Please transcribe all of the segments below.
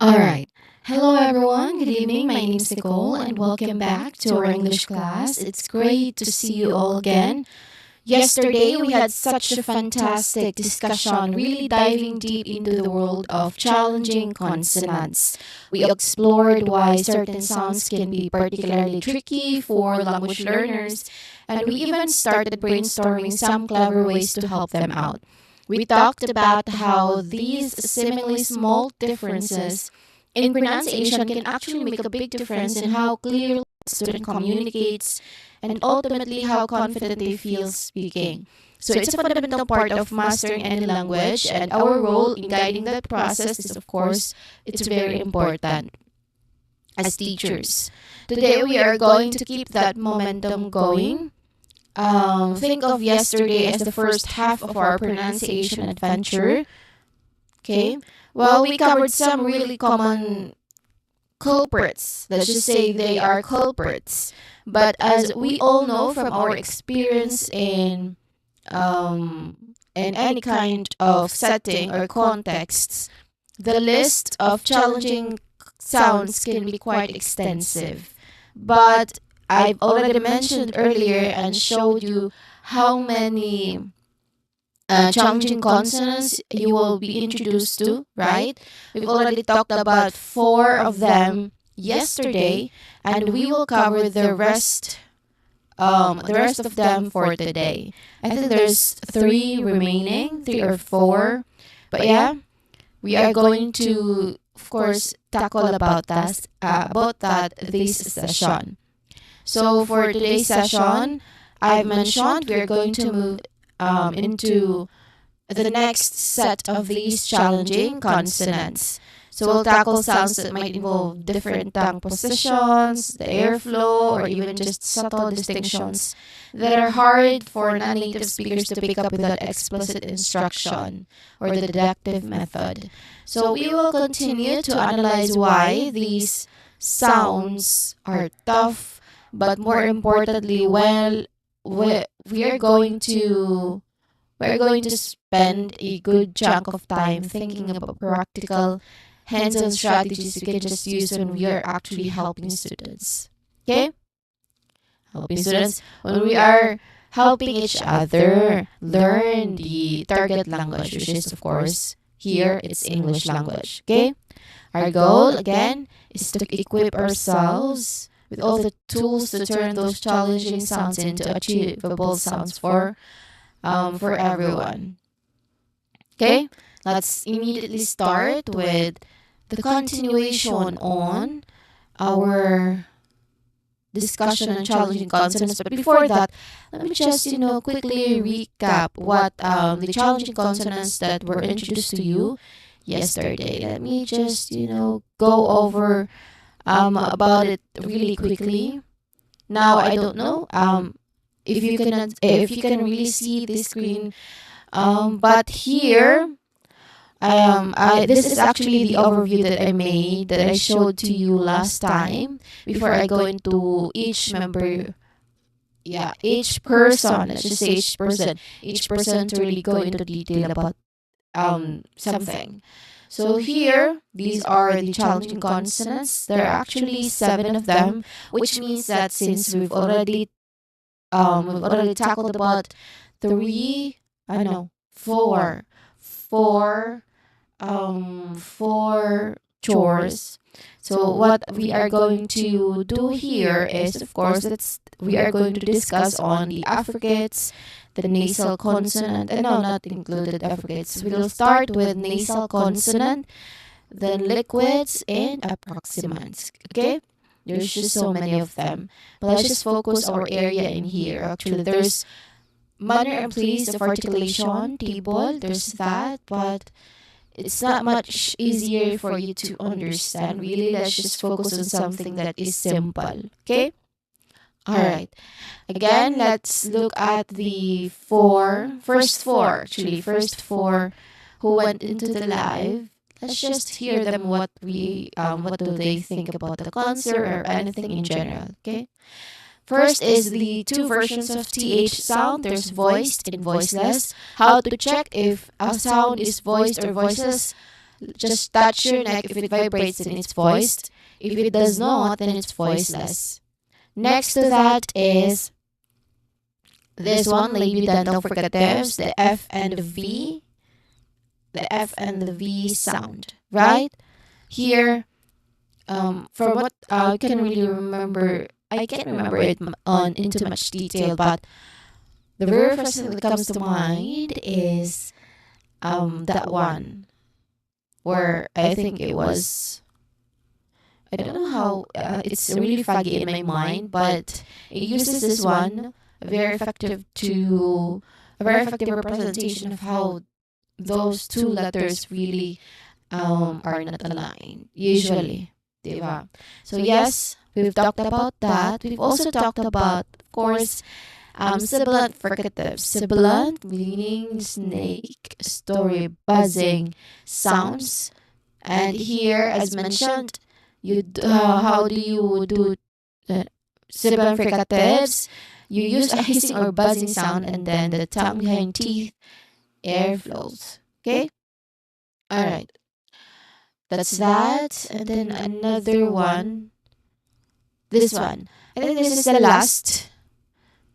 All right. Hello, everyone. Good evening. My name is Nicole, and welcome back to our English class. It's great to see you all again. Yesterday, we had such a fantastic discussion, really diving deep into the world of challenging consonants. We explored why certain sounds can be particularly tricky for language learners, and we even started brainstorming some clever ways to help them out. We talked about how these seemingly small differences in pronunciation can actually make a big difference in how clearly a student communicates and ultimately how confident they feel speaking. So it's a fundamental part of mastering any language, and our role in guiding that process is, of course, it's very important as teachers. Today we are going to keep that momentum going. Think of yesterday as the first half of our pronunciation adventure. Okay. Well, we covered some really common culprits. Let's just say they are culprits. But as we all know from our experience in any kind of setting or contexts, the list of challenging sounds can be quite extensive. But I've already mentioned earlier and showed you how many challenging consonants you will be introduced to, right? We've already talked about four of them yesterday, and we will cover the rest of them for today. I think there's three remaining, three or four. But yeah, we are going to, of course, tackle about that this session. So for today's session, I've mentioned we're going to move into the next set of these challenging consonants. So we'll tackle sounds that might involve different tongue positions, the airflow, or even just subtle distinctions that are hard for non-native speakers to pick up without explicit instruction or the deductive method. So we will continue to analyze why these sounds are tough, but more importantly, we are going to spend a good chunk of time thinking about practical hands-on strategies we can just use when we are actually helping students. Okay? Helping students when we are helping each other learn the target language, which is, of course, here it's English language. Okay? Our goal, again, is to equip ourselves with all the tools to turn those challenging sounds into achievable sounds for everyone. Okay, let's immediately start with the continuation on our discussion on challenging consonants. But before that, let me just quickly recap what the challenging consonants that were introduced to you yesterday. Let me just go over about it really quickly. Now I don't know if you can really see the screen. But here, this is actually the overview that I made that I showed to you last time before I go into each member. Yeah, each person. Let's just say each person to really go into detail about something. So here, these are the challenging consonants. There are actually seven of them, which means that since we've already tackled about three, I know, four, four chores. So what we are going to do here is, of course, we are going to discuss on the affricates, the nasal consonant, and no, not included affricates. We'll start with nasal consonant, then liquids, and approximants. Okay? There's just so many of them. But let's just focus our area in here. Actually, there's manner and place of articulation table. There's that, but it's not much easier for you to understand. Really, let's just focus on something that is simple. Okay? All right. Again, let's look at the first four who went into the live. Let's just hear them what do they think about the concert or anything in general, okay? First is the two versions of TH sound. There's voiced and voiceless. How to check if a sound is voiced or voiceless? Just touch your neck. If it vibrates, then it's voiced. If it does not, then it's voiceless. Next to that is this one, labiodental fricatives, the F and the V. The F and the V sound, right? Here, from what I can really remember, I can't remember it on into much detail, but the very first thing that comes to mind is that one where I think it was, I don't know how, it's really foggy in my mind, but it uses this one a very effective representation of how those two letters really are not aligned usually, diba? So yes, we've talked about that. We've also talked about, of course, sibilant fricatives. Sibilant meaning snake, story, buzzing sounds. And here, as mentioned, how do you do sibilant fricatives? You use a hissing or buzzing sound, and then the tongue behind teeth, air flows. Okay? Alright. That's that. And then another one. This one. I think this is the last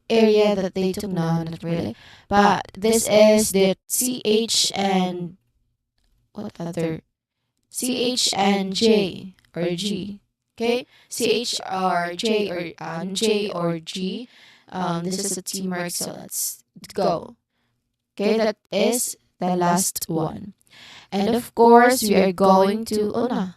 area that they took. No, not really. But this is the CH and what other? CH and J or G. Okay? CH or J or J or G. This is a teamwork, so let's go. Okay, that is the last one. And of course, we are going to, oh no,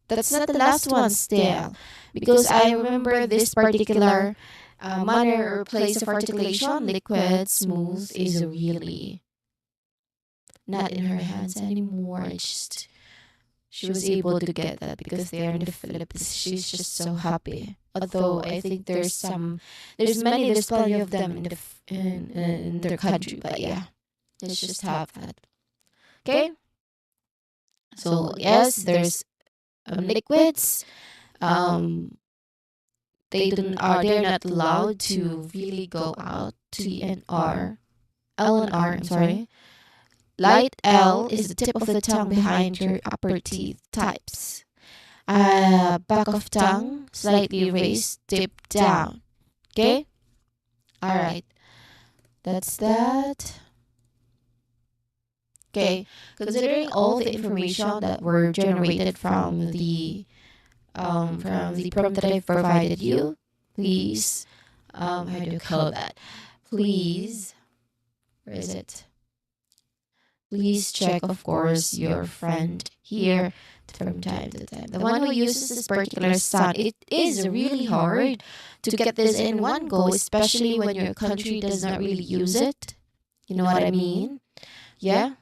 that's not the last one still. Because I remember this particular manner or place of articulation, liquid, smooth, is really not in her hands anymore. She was able to get that because they are in the Philippines. She's just so happy. Although I think there's plenty of them in their country. But yeah, let's just have that. Okay. So yes, there's liquids. They're not allowed to really go out. T and R, L and R. I'm sorry. Light L is the tip of the tongue behind your upper teeth types. Back of tongue, slightly raised, tip down. Okay? Alright. That's that. Okay. Considering all the information that were generated from the prompt that I've provided you, please, how do you call that? Please, where is it? Please check, of course, your friend here from time to time. The one who uses this particular sound, it is really hard to get this in one go, especially when your country does not really use it. You know what I mean? Yeah?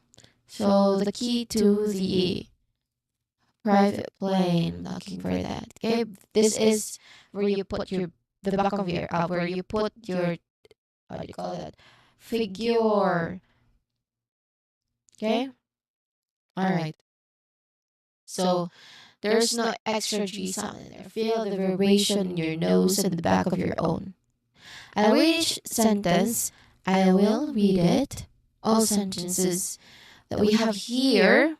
So the key to the private plane, looking for that. Okay? This is where you put the back of your, where you put your, what do you call that? Figure. Okay? Alright. So there's no extra G sound in there. Feel the vibration in your nose and the back of your own. I'll read each sentence. I will read it. All sentences that we have here.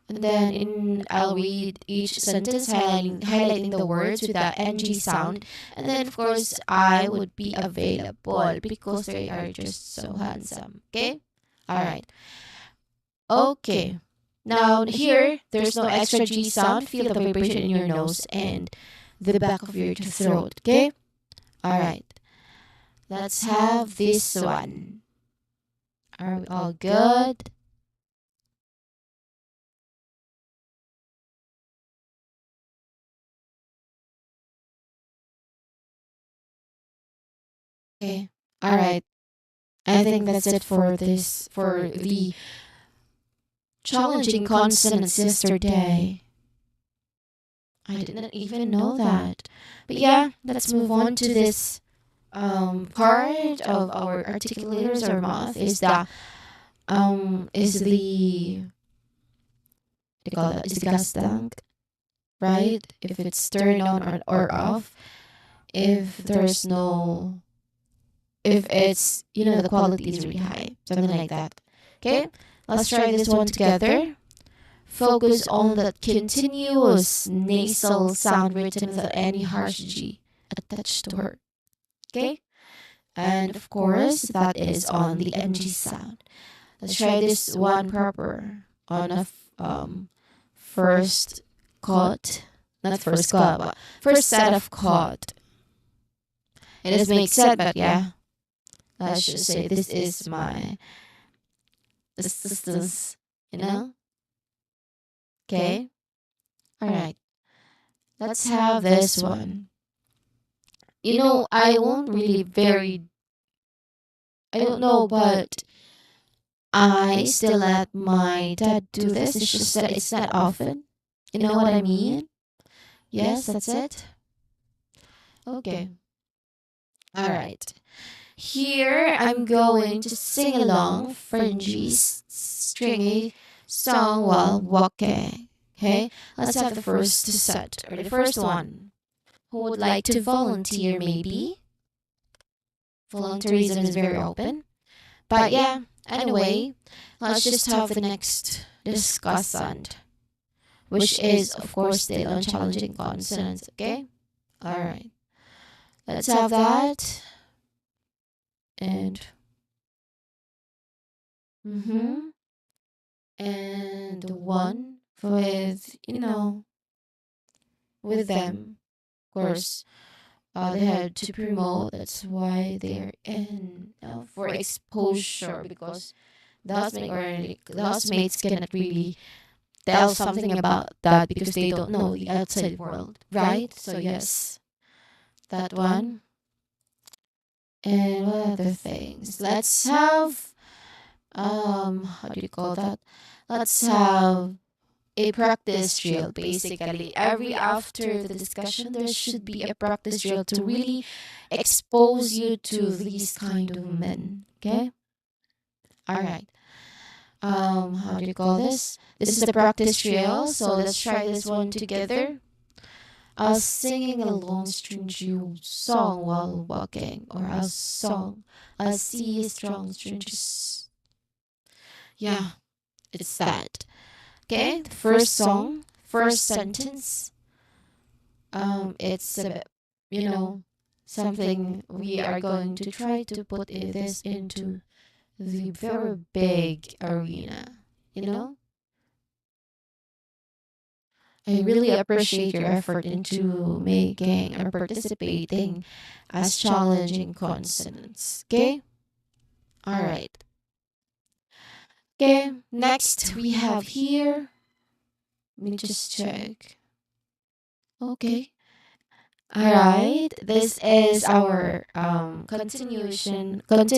And then I'll read each sentence, highlighting the words with the NG sound. And then, of course, I would be available because they are just so handsome. Okay? Alright. Okay. Now, here, there's no extra G sound. Feel the vibration in your nose and the back of your throat. Okay? Alright. Let's have this one. Are we all good? Okay. Alright. I think that's it for the challenging consonants yesterday. I didn't even know that. But yeah, let's move on to this part of our articulators or mouth is the what do you call that? Is the gas tank, right? If it's turned on or off, if there's no, if it's, the quality is really high, something like that. Okay, let's try this one together. focus on that continuous nasal sound written without any harsh G attached to her. Okay? And of course, that is on the NG sound. Let's try this one proper on a first chord. Not first chord, but first set of chord. It doesn't make sense, but yeah. Let's just say this is my assistance, you know? Okay? Alright. Let's have this one. I won't really I don't know, but I still let my dad do this. It's just that it's not often. You know what I mean? Yes, that's it. Okay. Alright. Here I'm going to sing along fringy, stringy song while walking. Okay? Let's have the first set, or the first one. Who would like to volunteer, maybe? Volunteerism is very open. But yeah, anyway, let's just have the next discussant, which is, of course, still on challenging consonants, okay? Alright. Let's have that. And, and the one with, with them, of course. They had to promote. That's why they're in for exposure, because the housemates cannot really tell something about that because they don't know the outside world, right? So yes, that one. And what other things? Let's have how do you call that? Let's have a practice drill. Basically, every after the discussion, there should be a practice drill to really expose you to these kind of men. Okay. All right. How do you call this? This is the practice drill. So let's try this one together. Singing a long stringy song while walking, or a see strong stringy. Yeah, it's that. Okay, the first song, first sentence. It's a bit, something we are going to try to put this into the very big arena. You know, I really appreciate your effort into making or participating as challenging consonants. Okay, all right. Okay, next we have here. Let me just check. Okay. All right. This is our continuation with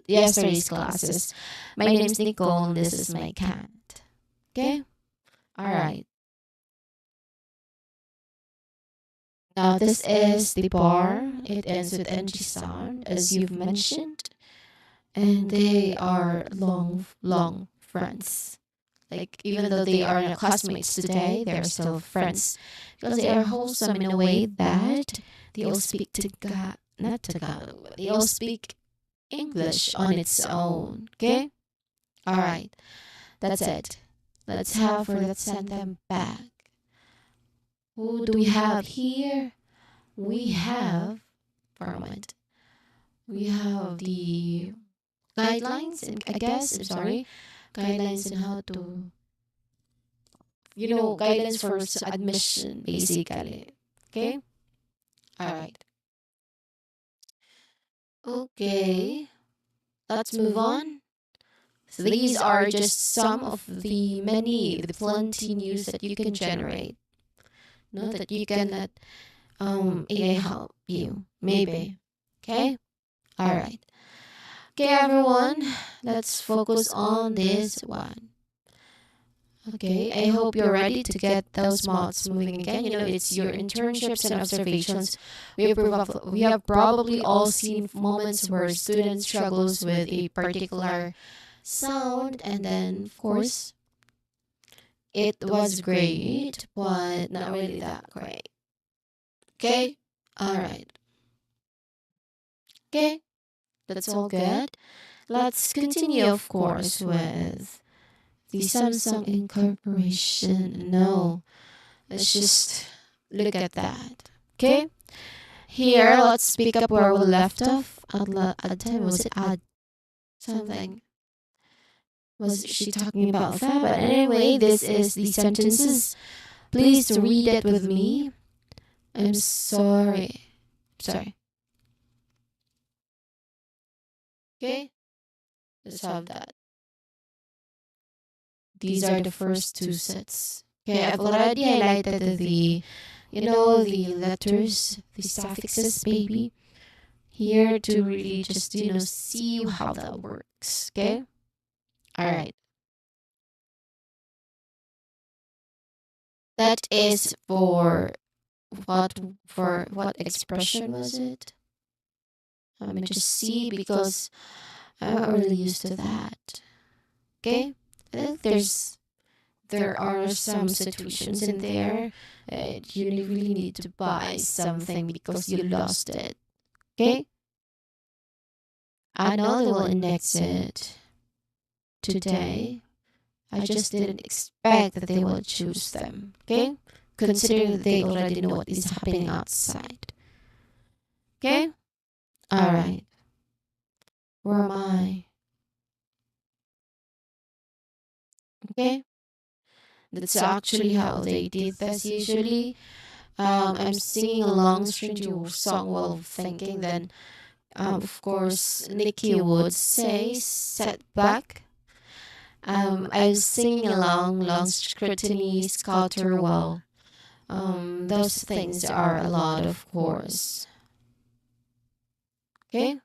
yesterday's classes. My name is Nicole and this is my cat. Okay? All right. Now this is the bar. It ends with NG sound as you've mentioned, and they are long friends. Like, even though they are not classmates today, they're still friends because they are wholesome in a way that they all speak not Tagalog, but they all speak English on its own. Okay? All right. That's it. Let's have for Let's Send Them Back. Who do we have here? We have, for a moment, we have the guidelines, and I guess, I'm sorry, guidelines on how to guidance for admission, basically. Okay? All right. Okay. Let's move on. So these are just some of the plenty news that you can generate. No, that you can let AI help you. Maybe. Okay? All right. Okay, everyone. Let's focus on this one. Okay, I hope you're ready to get those mouths moving again. It's your internships and observations. We have probably all seen moments where students struggles with a particular sound, and then, of course, it was great, but not really that great. Okay? All right. Okay, that's all good. Let's continue, of course, with The Samsung Incorporation. No. Let's just look at that. Okay? Here, let's pick up where we left off. At time, was it add something? Was she talking about that? But anyway, this is the sentences. Please read it with me. I'm sorry. Sorry. Okay? Let's have that. These are the first two sets. Okay, I've already highlighted the letters, the suffixes, maybe, here to really just, see how that works. Okay? All right. That is for what expression was it? Let me just see because I'm not really used to that. Okay? I think there are some situations in there you really need to buy something because you lost it. Okay? I know they will index it today. I just didn't expect that they will choose them. Okay? Considering that they already know what is happening outside. Okay? Alright. Where am I? Okay? That's actually how they did this usually. I'm singing along string to song while thinking, then of course Nikki would say set back. I was singing along long scrutiny, scatter while those things are a lot, of course. Okay?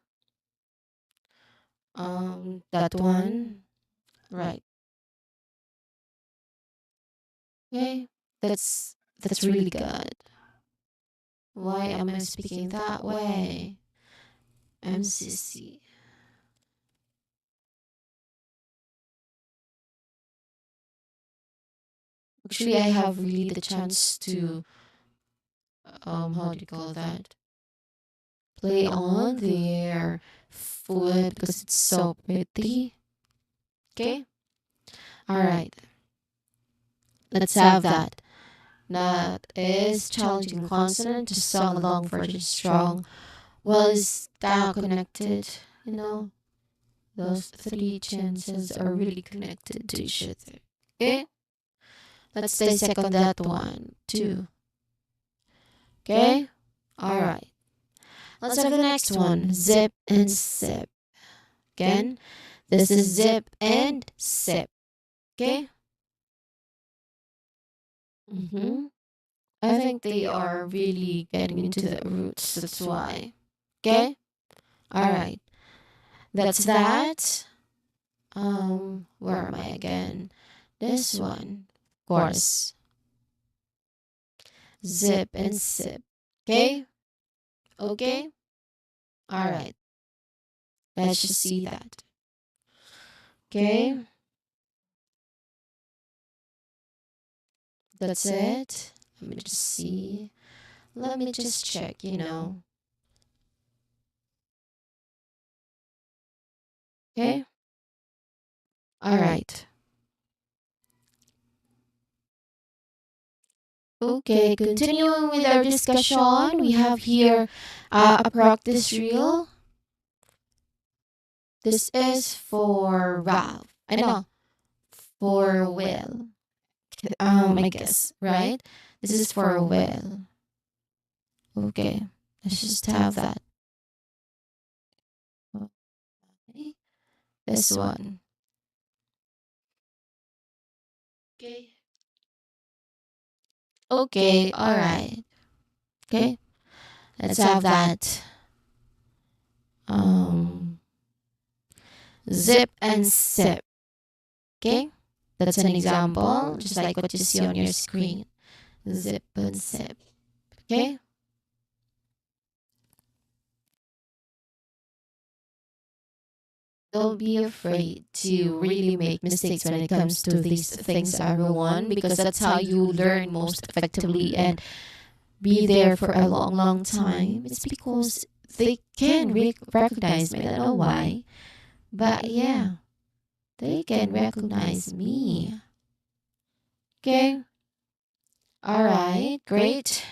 That one. Right. Okay. That's really good. Why am I speaking that way? MCC. Actually, I have really the chance to how do you call that? Play on their foot because it's so pretty. Okay? Alright. Let's have that. That is challenging consonant to song along for the strong. Well, is that connected? Those three chances are really connected to each other. Okay? Let's dissect on that one too. Okay? Alright. Let's have the next one. Zip and sip. Again, this is zip and sip. Okay? I think they are really getting into the roots. That's why. Okay? Alright. That's that. Where am I again? This one. Of course. Zip and sip. Okay? Okay? Alright. Let's just see that. Okay? That's it. Let me just see. Let me just check. Okay? Alright. Okay, continuing with our discussion, we have here a practice reel. This is for Ralph. I know, for Will. I guess, right? This is for Will. Okay, let's just have that. Okay. This one. Okay. Okay, alright. Okay, let's have that. Zip and sip. Okay, that's an example, just like what you see on your screen. Zip and sip. Okay. Don't be afraid to really make mistakes when it comes to these things, everyone, because that's how you learn most effectively and be there for a long, long time. It's because they can recognize me. I don't know why. But yeah, they can recognize me. Okay. All right. Great.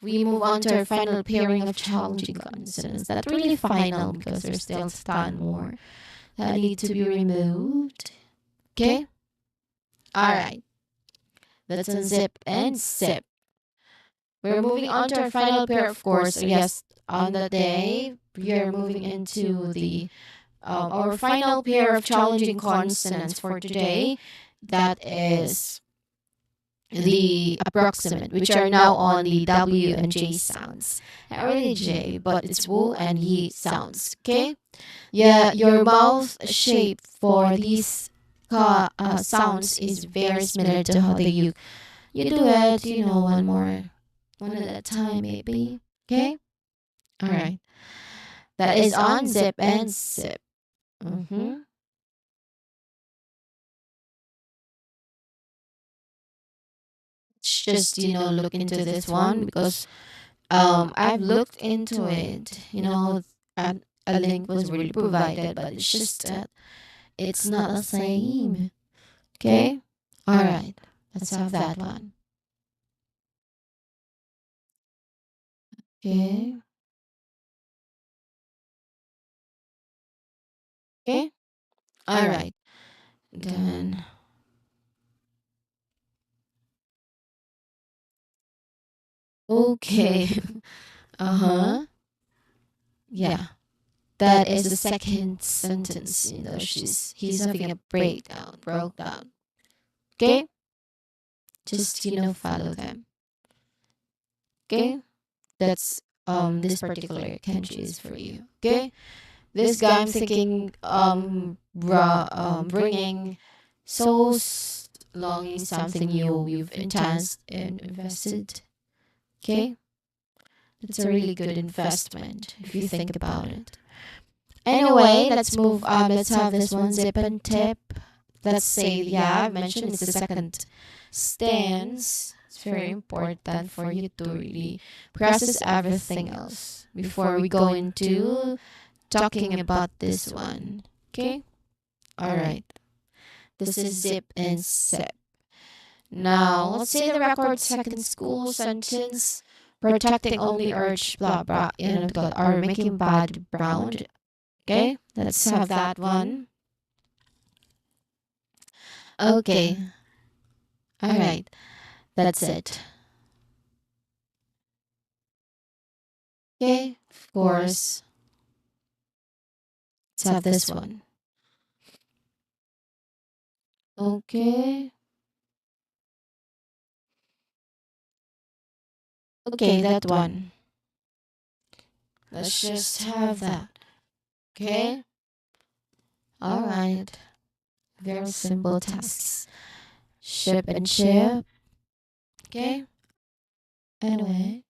We move on to our final pairing of challenging consonants. Not really final because there's still 10 more that need to be removed. Okay? Alright. Let's unzip and zip. We're moving on to our final pair, of course. So yes, on the day, we are moving into the our final pair of challenging consonants for today. That is the approximate, which are now on the W and J sounds. Not really J, but it's W and Y sounds. Okay? Yeah, your mouth shape for these sounds is very similar to how you do it. One at a time, maybe. Okay? All right. That is unzip and zip. Mm-hmm. Just look into this one because I've looked into it. And a link was really provided, but it's just that it's not the same. Okay? All right. Let's have that one. Okay. Okay. All right. Then okay. Uh-huh. Yeah. That is the second sentence. He's having a breakdown, broke down. Okay? Just follow them. Okay? That's this particular kanji is for you. Okay? This guy I'm thinking bringing so longing something you've intense and invested. Okay? It's a really good investment if you think about it. Anyway, let's move. Let's have this one zip and tip. Let's say, yeah, I mentioned it's the second stance. It's very important for you to really process everything else before we go into talking about this one. Okay? All right. This is zip and zip. Now, let's say the record second school sentence. Protecting only urge blah blah or making bad brown. Okay, let's have that one. Okay. All right. That's it. Okay, of course. Let's have this one. Okay. Okay, that one. Let's just have that. Okay. All right. Very simple tasks. Ship and ship. Okay. Anyway.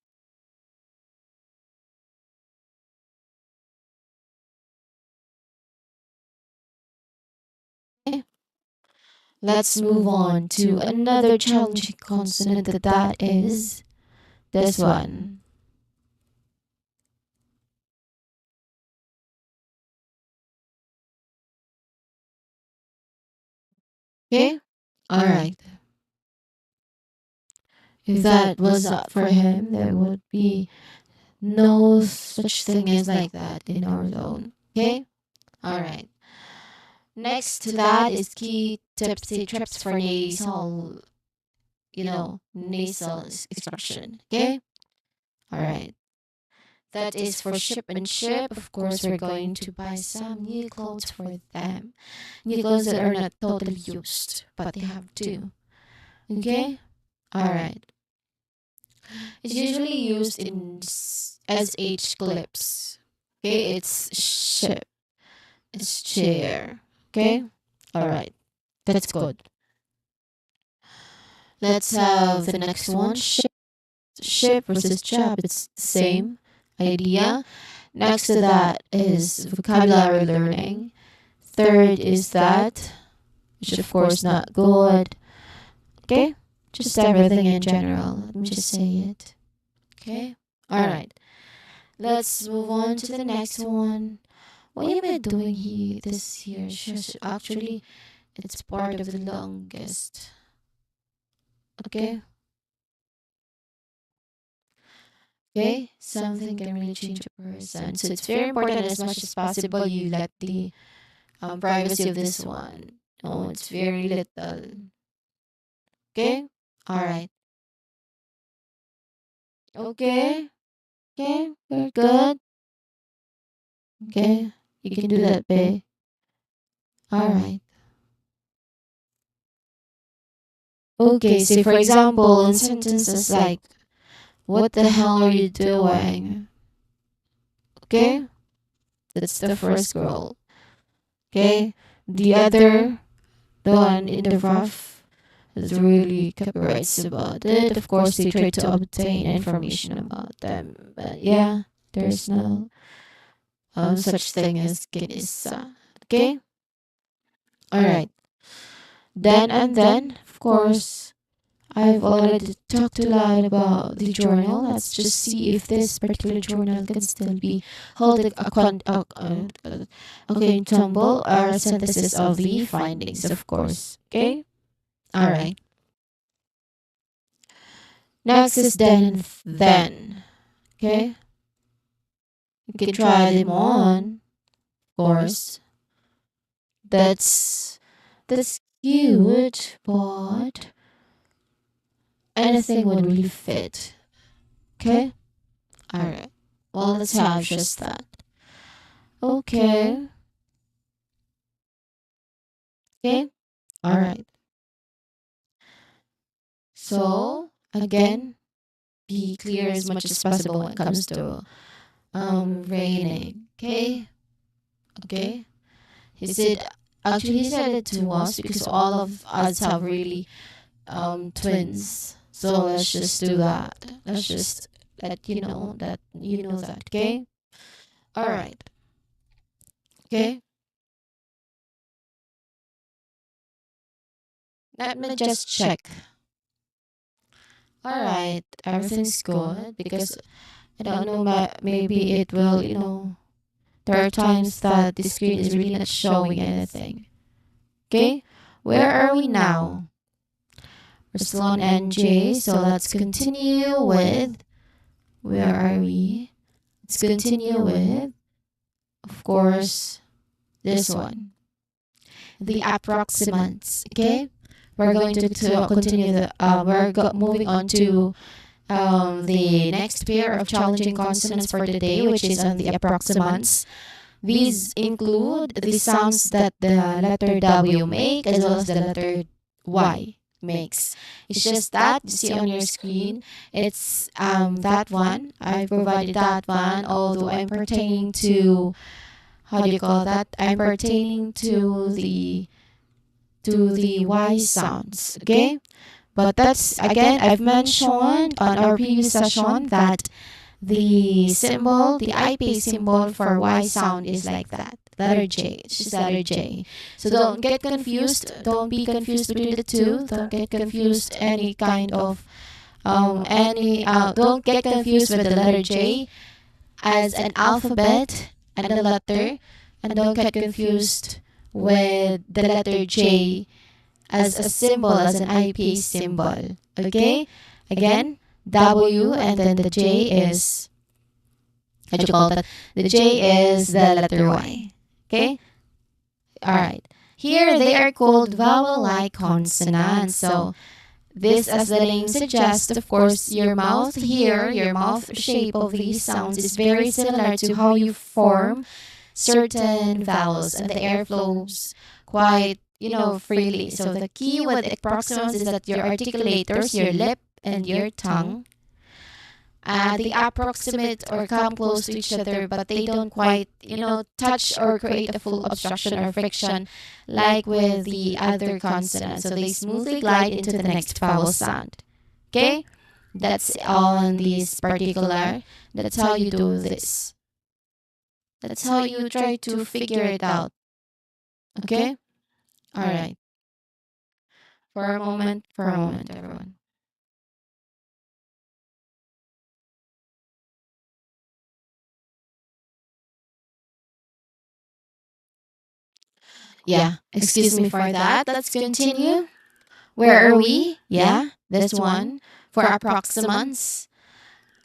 Okay. Let's move on to another challenging consonant that is this one. Okay. All right. If that was not for him, there would be no such thing as like that in our zone. Okay? Alright. Next to that is key tipsy trips for nasal, nasal extraction. Okay? Alright. That is for ship and ship. Of course, we're going to buy some new clothes for them. New clothes that are not totally used, but they have to. Okay? Alright. It's usually used in SH clips. Okay, it's ship. It's chair. Okay? Alright. That's good. Let's have the next one. Ship versus job. It's the same idea. Next to that is vocabulary learning. Third is that, which of course not good. Okay? Just everything in general. Let me just say it. Okay? Alright. Let's move on to the next one. What am I doing here this year? Actually, it's part of the longest. Okay? Okay? Something can really change a person. So it's very important as much as possible you let the privacy of this one. Oh, it's very little. Okay? Alright. Okay? Okay? We're good? Okay? You can do that, babe. Alright. Okay, so for example, in sentences like, what the hell are you doing? Okay? That's the first girl. Okay? The other, the one in the rough, is really copyrights about it. Of course, they try to obtain information about them. But yeah, there's no such thing as Kinissa. Okay? Alright. Then and then, of course, I've already talked a lot about the journal. Let's just see if this particular journal can still be holding okay, tumble or synthesis of the findings, of course. Okay? Alright. Next is then and then. Okay? You can try them on, of course. That's cute, but anything would really fit. Okay? Alright. Well, let's have just that. Okay. Okay. Alright. So, again, be clear as much as possible when it comes to raining. Okay? Okay? He said it to us because all of us have really twins. So let's just do that. Let's just let you know that you know that, okay? Alright. Okay? Let me just check. Alright, everything's good because I don't know, maybe it will, there are times that the screen is really not showing anything. Okay? Where are we now? We're still on NJ, so let's continue with, where are we? Let's continue with, of course, this one. The approximants. Okay? We're going to continue moving on to the next pair of challenging consonants for today, which is on the approximants. These include the sounds that the letter W make as well as the letter Y makes. It's just that you see on your screen. It's that one. I provided that one, although I'm pertaining to, how do you call that? I'm pertaining to the Y sounds. Okay? But that's, again, I've mentioned on our previous session that the symbol, the IP symbol for Y sound is like that. Letter J. It's just letter J. So don't get confused. Don't be confused between the two. Don't get confused any kind of don't get confused with the letter J as an alphabet and a letter, and don't get confused with the letter J as a symbol, as an IP symbol. Okay? Again, W and then the J is, what you call that? The J is the letter Y. Okay? Alright. Here they are called vowel-like consonants. So this, as the name suggests, of course, your mouth here, your mouth shape of these sounds is very similar to how you form certain vowels, and the air flows quite, freely. So the key with approximants is that your articulators, your lip and your tongue, they approximate or come close to each other, but they don't quite, touch or create a full obstruction or friction like with the other consonants. So they smoothly glide into the next vowel sound. Okay? That's on this particular. That's how you do this. That's how you try to figure it out. Okay? Alright. For a moment, everyone. Yeah, excuse me for that. Let's continue. Where are we? Yeah, this one for approximants.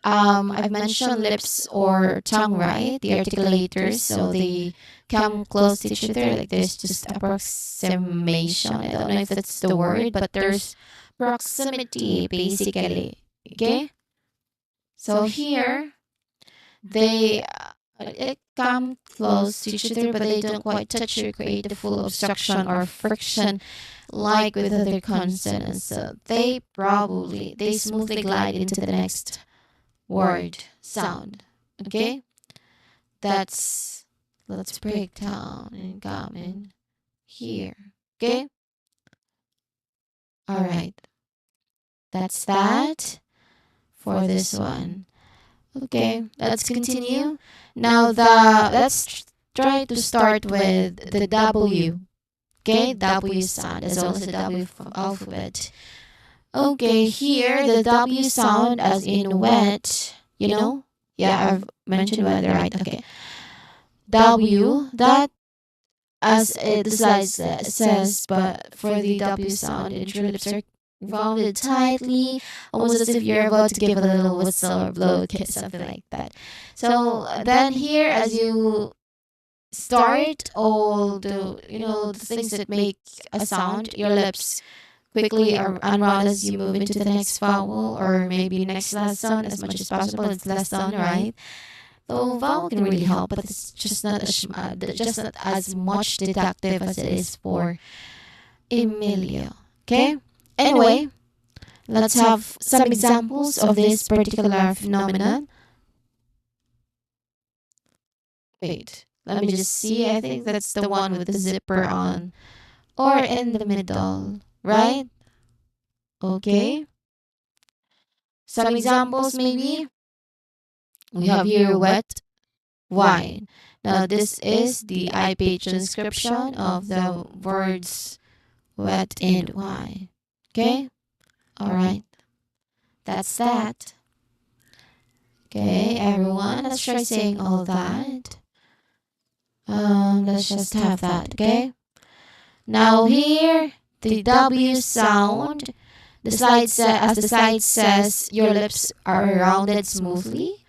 I've mentioned lips or tongue, right? The articulators, so they come close to each other. Like there's just approximation. I don't know if that's the word, but there's proximity basically. Okay, so here they it come close to each other, but they don't quite touch or create the full obstruction or friction like with other consonants. So they smoothly glide into the next word sound. Okay, that's let's break down and come in here. Okay, all right, that's that for this one. Okay, let's continue. Now let's try to start with the W. Okay, W sound as well as the W alphabet. Okay, here the W sound as in wet. You know, yeah, I've mentioned wet, right? Okay, W that as the slide says, but for the W sound, your lips are rounded tightly, almost as if you're about to give a little whistle or blow a kiss, something like that. So then here, as you start all the the things that make a sound, your lips quickly unround as you move into the next vowel or maybe next last sound as much as possible. It's last sound, right? So vowel can really help, but it's just not as much deductive as it is for Emilio. Okay. Anyway, let's have some examples of this particular phenomenon. Wait, let me just see. I think that's the one with the zipper on or in the middle, right? Okay. Some examples maybe. We have here wet wine. Now this is the IP transcription of the words wet and wine. Okay? Alright. That's that. Okay, everyone, let's try saying all that. Let's just have that, okay? Now here, the W sound. As the slide says, your lips are rounded smoothly.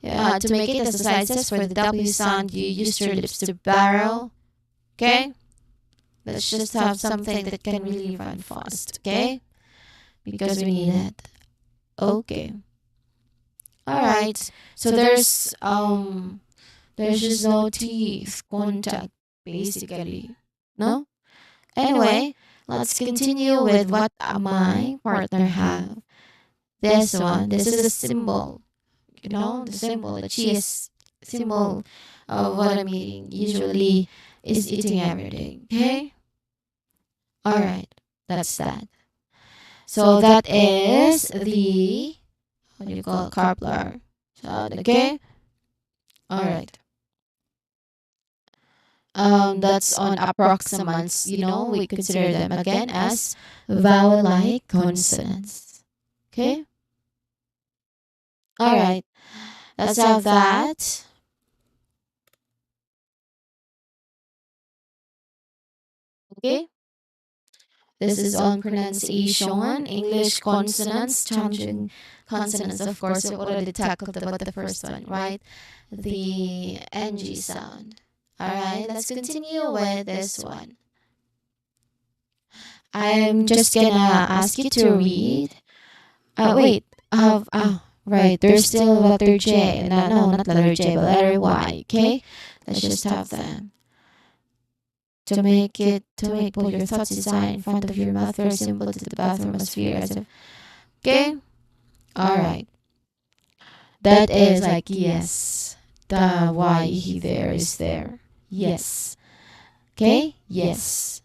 To make it, as the slide says, for the W sound, you use your lips to barrel. Okay? Let's just have something that can really run fast. Okay? Because we need it. Okay. Alright. So there's just no teeth contact basically. No? Anyway, let's continue with what my partner have. This one. This is a symbol. You know, the symbol, the cheese symbol of what I'm eating usually is eating everything. Okay? Alright. That's that. So that is the what do you call it? Cobbler. So okay? Alright. That's on approximants. You know, we consider them again as vowel-like consonants. Okay? Alright. Let's have that. Okay? This is on pronunciation, English consonants, challenging consonants. Of course, we already tackled about the first one, right? The NG sound. Alright, let's continue with this one. I'm just gonna ask you to read. Wait. Right. There's still letter J. No, not letter J, but letter Y. Okay. Let's just have them. To make put your thoughts inside in front of your mouth, very simple to the bathroom atmosphere. As if, okay. All right. That is like yes. The Y there is there. Yes. Okay. Yes.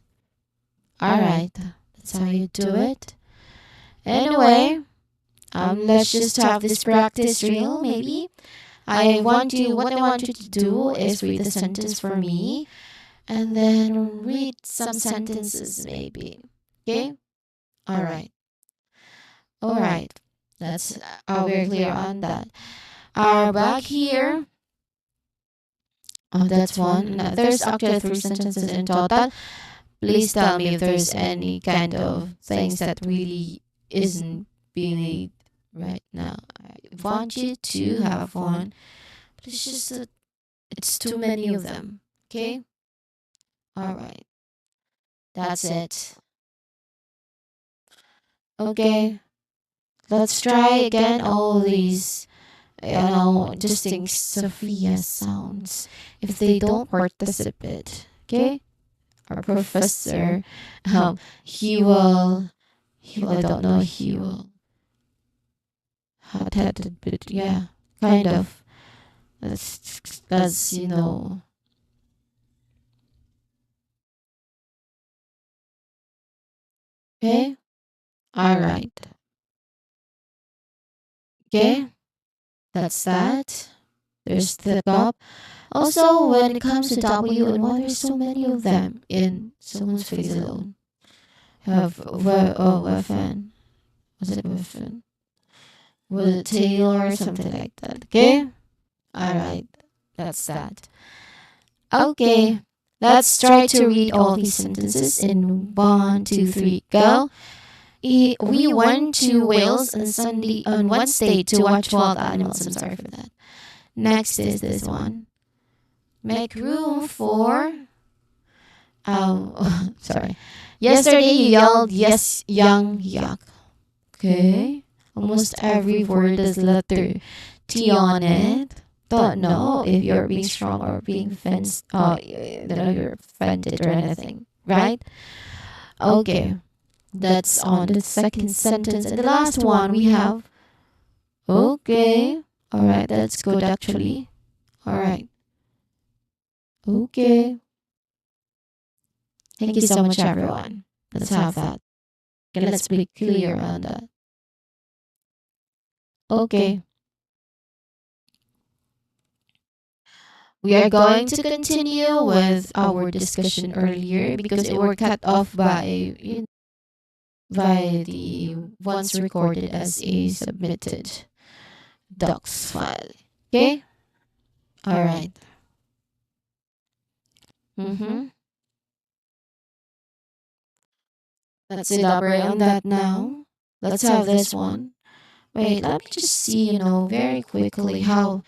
All right. That's how you do it. Anyway, let's just have this practice real, maybe. What I want you to do is read the sentence for me and then read some sentences, maybe. Okay? All right. All right. That's we're clear on that. Our back here. That's one. Now, there's actually three sentences in total. Please tell me if there's any kind of things that really isn't being made right now. I want you to have fun, but it's just that it's too many of them. Okay? All right. That's it. Okay. Let's try again all these, distinct Sophia sounds. If they don't participate, okay? Our professor, he will, I don't know, he will, hot-headed, but yeah, kind of. That's. Okay? All right. Okay? That's that. There's the top. Also, when it comes to W and why there's so many of them in someone's face alone. Have weapon. Was it weapon? Was it tail or something like that? Okay? Alright. That's that. Okay. Let's try to read all these sentences in one, two, three, go. We went to Wales on Wednesday to watch wild animals. I'm sorry for that. Next is this one. Make room for. Sorry. Yesterday you yelled, yes, young yuck. Okay. Almost every word has letter T on it. Don't know if you're being strong or being fenced. You're offended or anything. Right? Okay. That's on the second sentence. And the last one we have. Okay. Alright, that's good actually. Alright. Okay. Thank you so much, everyone. Let's have that. Okay, let's be clear on that. Okay. We are going to continue with our discussion earlier because it were cut off by the once recorded as a submitted docs file. Okay? All right. Mm-hmm. Let's elaborate on that now. Let's have this one. Wait, let me just see, very quickly how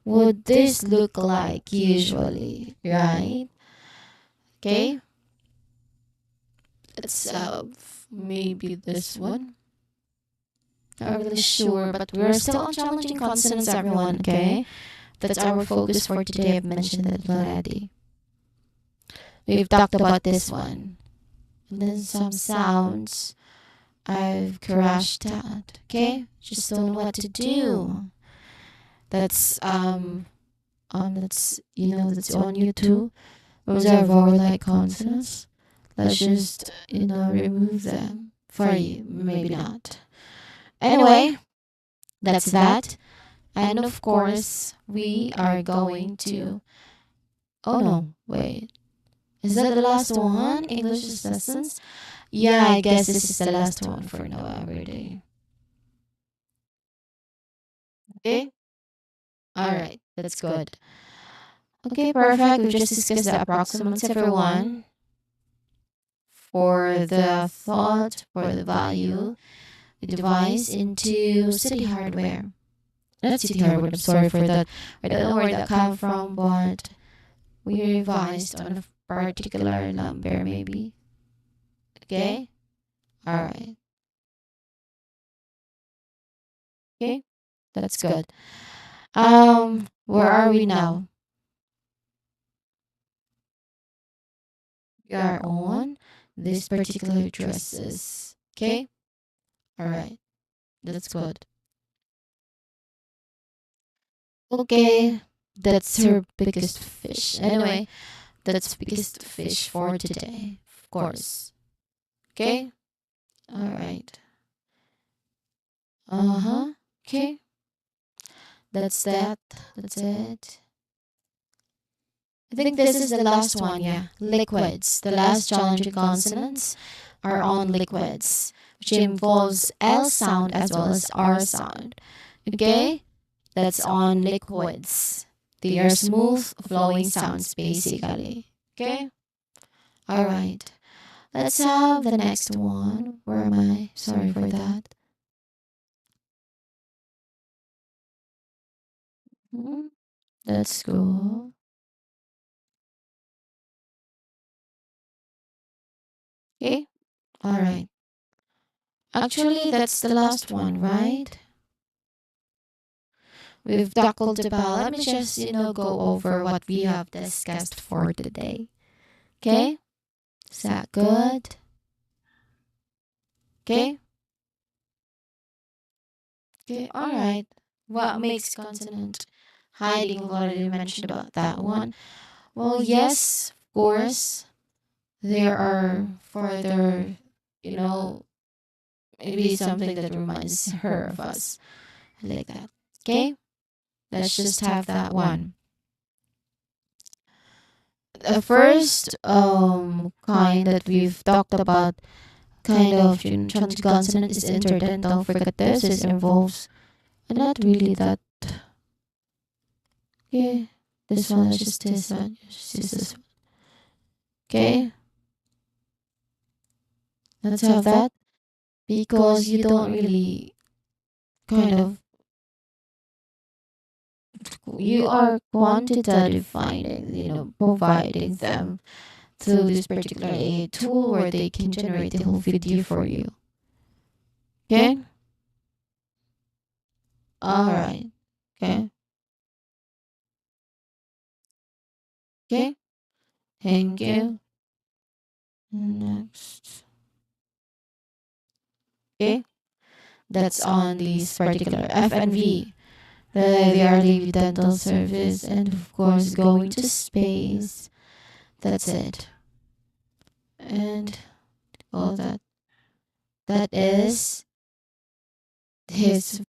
would this look like usually, right? Okay. Let's have maybe this one. Not really sure, but we're still on challenging consonants, everyone, okay? That's our focus for today. I've mentioned that already. We've talked about this one. And then some sounds I've crashed out, okay? Just don't know what to do. That's on you too. Those are vowel like consonants. Let's just, remove them for you. Maybe not. Anyway, that's that. And of course, we are going to. Oh no, wait. Is that the last one? English lessons? Yeah, I guess this is the last one for now every day. Okay? Alright, that's good. Okay, perfect. We just discussed the approximates, everyone. For the thought, for the value, we devise into city hardware. Not city hardware, I'm sorry for that. I don't know where that come from, but we revised on a particular number, maybe. Okay? Alright. Okay? That's good. Where are we now? We are on this particular dresses. Okay? Alright. That's good. Okay. That's her biggest fish. Anyway, that's biggest fish for today. Of course. Okay? Alright. Uh-huh. Okay. That's that. That's it. I think this is the last one, yeah. Liquids. The last challenging consonants are on liquids, which involves L sound as well as R sound. Okay? That's on liquids. They are smooth flowing sounds basically. Okay? Alright. Let's have the next one. Where am I? Sorry for that. Hmm, that's cool. Okay? Alright. Actually, that's the last one, right? We've tackled the ball. Let me just, go over what we have discussed for today. Okay? Is that good? Okay? Okay, alright. What makes consonant hiding? We've already mentioned about that one. Well, yes, of course. There are further, you know, maybe something that reminds her of us. Like that. Okay? Let's just have that one. The first kind that we've talked about, kind of chanting consonant, is interdental fricatives. It involves not really that. Okay, this one is just this one. Just use this one. Okay, let's have that because you don't really kind of you are quantitative providing them through this particular a tool where they can generate the whole video for you. Okay. All right. Okay. Okay. Thank you. Next. Okay. That's on this particular FNV. The early dental service, and of course, going to space. That's it. And all that. That is his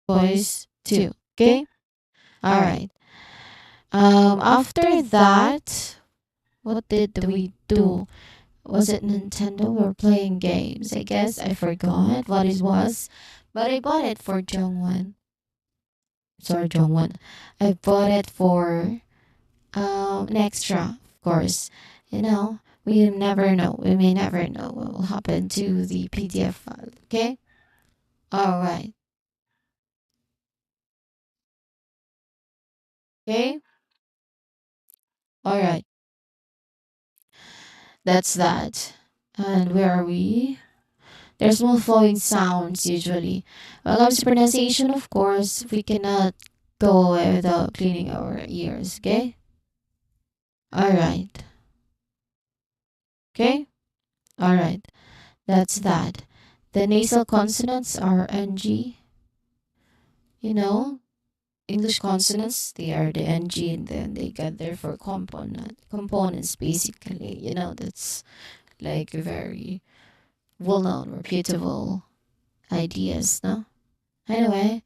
voice too. Okay. All right. After that, what did we do? Was it Nintendo? We were playing games. I guess I forgot what it was, but I bought it for Jongwon. Sorry, Jongwon. I bought it for an extra, of course. We never know. We may never know what will happen to the PDF file. Okay. All right. Okay. All right. That's that. And where are we? There's more flowing sounds usually. When it comes to pronunciation, of course, we cannot go away without cleaning our ears, okay? Alright. Okay? Alright. That's that. The nasal consonants are NG. You know, English consonants, they are the NG and then they get there for components basically. That's like very well known, reputable ideas, no? Anyway,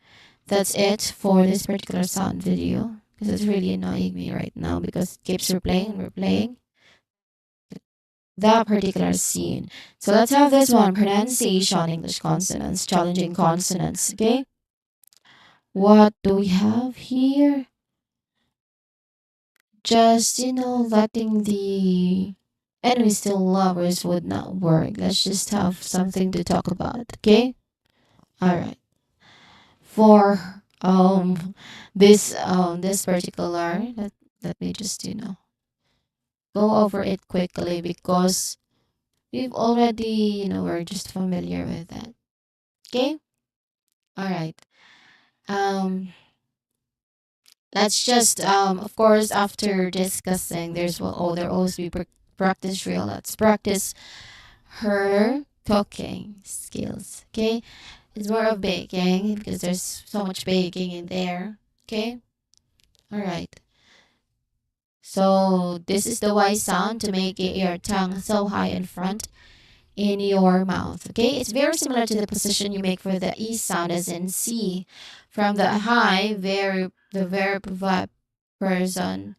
that's it for this particular sound video because it's really annoying me right now because it keeps replaying and replaying that particular scene. So let's have this one, pronunciation, English consonants, challenging consonants. Okay, what do we have here? Just letting the enemy still lovers would not work. Let's just have something to talk about. Okay, all right. For this particular, let me just go over it quickly because we've already we're just familiar with that. Okay, all right. um let's just of course, after discussing, there always be practice drill. Let's practice her cooking skills. Okay, it's more of baking because there's so much baking in there. Okay, all right. So this is the Y sound to make your tongue so high in front in your mouth. Okay, it's very similar to the position you make for the E sound, as in C. From the high, the verb person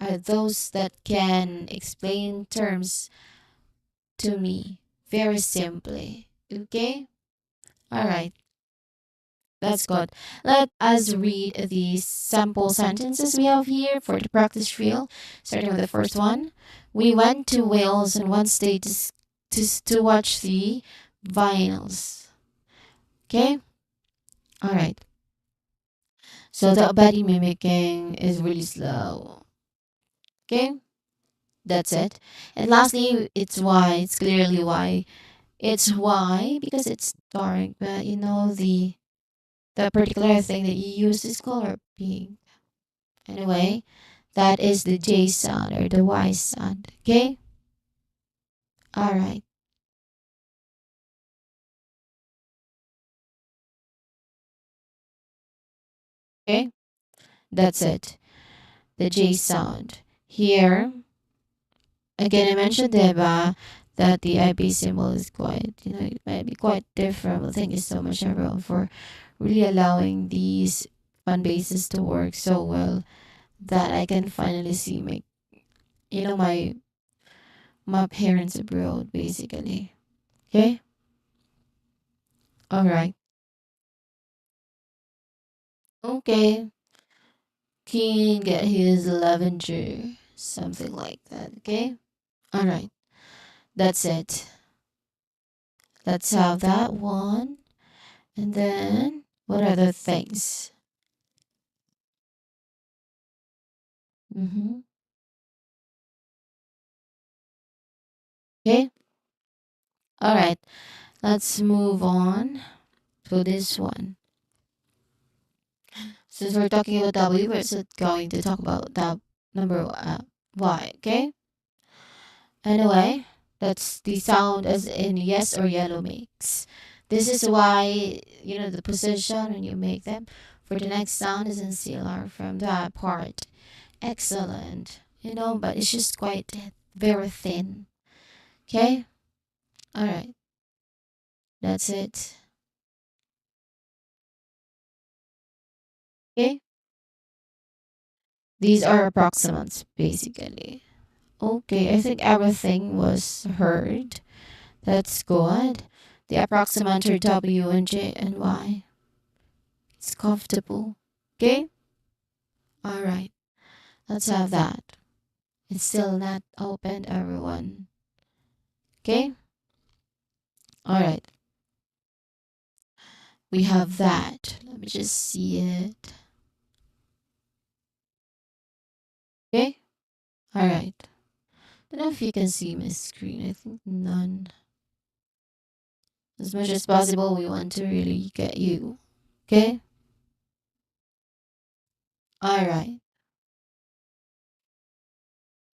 are those that can explain terms to me very simply. Okay, all right. That's good. Let us read the sample sentences we have here for the practice drill. Starting with the first one. We went to Wales on Wednesday to watch the vinyls. Okay? Alright. So the body mimicking is really slow. Okay? That's it. And lastly, it's why. It's clearly why. It's why because it's dark, but you know the particular thing that you use is color pink. Anyway, that is the J sound or the Y sound. Okay? Alright. Okay? That's it. The J sound. Here, again, I mentioned Deba that the IP symbol is quite, it might be quite different. Well, thank you so much, everyone, for really allowing these fun bases to work so well that I can finally see my parents abroad, basically. Okay? Alright. Okay. Can get his lavender, something like that. Okay. All right. That's it. Let's have that one. And then what other things? Mm-hmm. Okay. All right. Let's move on to this one. Since we're talking about W, we're just going to talk about that number Y. Okay. Anyway, that's the sound as in yes or yellow makes. This is why, the position when you make them for the next sound is in CLR from that part. Excellent. But it's just quite very thin. Okay? Alright. That's it. Okay? These are approximants, basically. Okay, I think everything was heard. That's good. The approximant are W and J and Y. It's comfortable. Okay? Alright. Let's have that. It's still not open, everyone. Okay? Alright. We have that. Let me just see it. Okay? Alright. Don't know if you can see my screen. I think none. As much as possible, we want to really get you. Okay? Alright.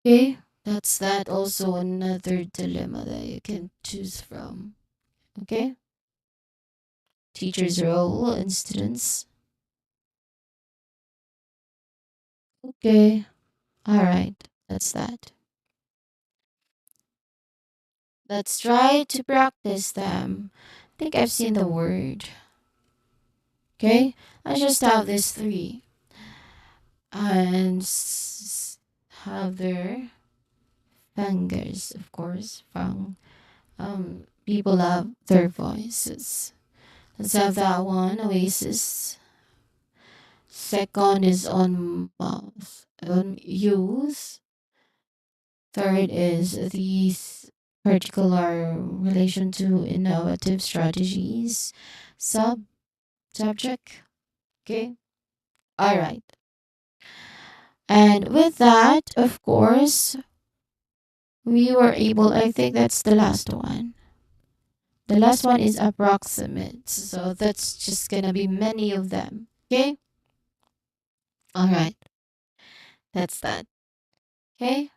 Okay? That's that also another dilemma that you can choose from. Okay? Teacher's role and students. Okay. Alright. That's that. Let's try to practice them. I think I've seen the word. Okay? I just have these three. And have their fingers, of course, from people love their voices. Let's have that one, Oasis. Second is on mouth, on use. Third is these particular relation to innovative strategies. Subject. Okay. All right. And with that, of course, we were able. I think that's the last one. The last one is approximate. So that's just gonna be many of them. Okay. All right. That's that. Okay.